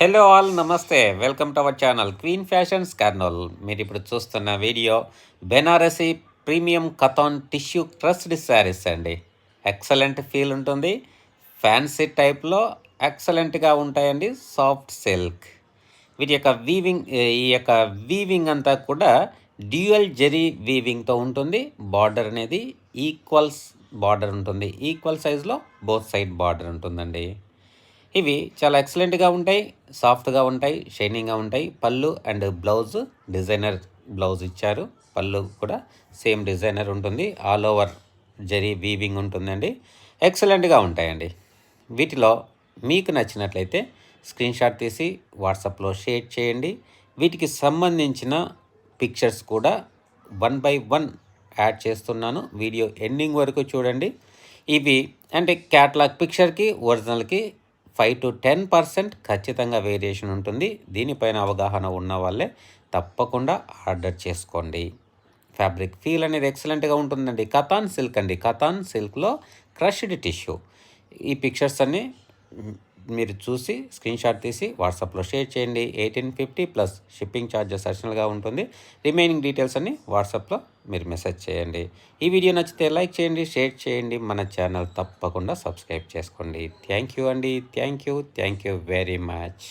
Hello all నమస్తే welcome to our channel queen fashions Kurnool. మీరు ఇప్పుడు చూస్తున్న video Banarasi premium katan tissue crushed saris అండి. ఎక్సలెంట్ ఫీల్ ఉంటుంది, ఫ్యాన్సీ టైప్లో ఎక్సలెంట్గా ఉంటాయండి. సాఫ్ట్ సిల్క్ వీటి యొక్క వీవింగ్ అంతా కూడా డ్యూయల్ జెరీ వీవింగ్తో ఉంటుంది. బార్డర్ అనేది ఈక్వల్స్ బార్డర్ ఉంటుంది, ఈక్వల్ సైజులో బోత్ సైడ్ బార్డర్ ఉంటుందండి. ఇవి చాలా ఎక్సలెంట్గా ఉంటాయి, సాఫ్ట్గా ఉంటాయి, షైనింగ్గా ఉంటాయి. పళ్ళు అండ్ బ్లౌజ్ డిజైనర్ బ్లౌజ్ ఇచ్చారు. పళ్ళు కూడా సేమ్ డిజైనర్ ఉంటుంది, ఆల్ ఓవర్ జరీ వీవింగ్ ఉంటుందండి. ఎక్సలెంట్గా ఉంటాయండి. వీటిలో మీకు నచ్చినట్లయితే స్క్రీన్ షాట్ తీసి వాట్సాప్లో షేర్ చేయండి. వీటికి సంబంధించిన పిక్చర్స్ కూడా 1 by 1 యాడ్ చేస్తున్నాను. వీడియో ఎండింగ్ వరకు చూడండి. ఇవి అంటే క్యాటలాగ్ పిక్చర్కి ఒరిజినల్కి 5 to 10% ఖచ్చితంగా వేరియేషన్ ఉంటుంది. దీనిపైన అవగాహన ఉన్న వాళ్ళే తప్పకుండా ఆర్డర్ చేసుకోండి. ఫ్యాబ్రిక్ ఫీల్ అనేది ఎక్సలెంట్గా ఉంటుందండి. కథాన్ సిల్క్ అండి, కథాన్ సిల్క్లో క్రష్డ్ టిష్యూ. ఈ పిక్చర్స్ అన్నీ మీరు చూసి స్క్రీన్ షాట్ తీసి వాట్సాప్లో షేర్ చేయండి. 1850 ప్లస్ షిప్పింగ్ ఛార్జెస్ అడిషనల్గా ఉంటుంది. రిమైనింగ్ డీటెయిల్స్ అన్నీ వాట్సాప్లో మీరు మెసేజ్ చేయండి. ఈ వీడియో నచ్చితే లైక్ చేయండి, షేర్ చేయండి, మన ఛానల్ తప్పకుండా సబ్స్క్రైబ్ చేసుకోండి. థ్యాంక్ యూ అండి, థ్యాంక్ యూ వెరీ మచ్.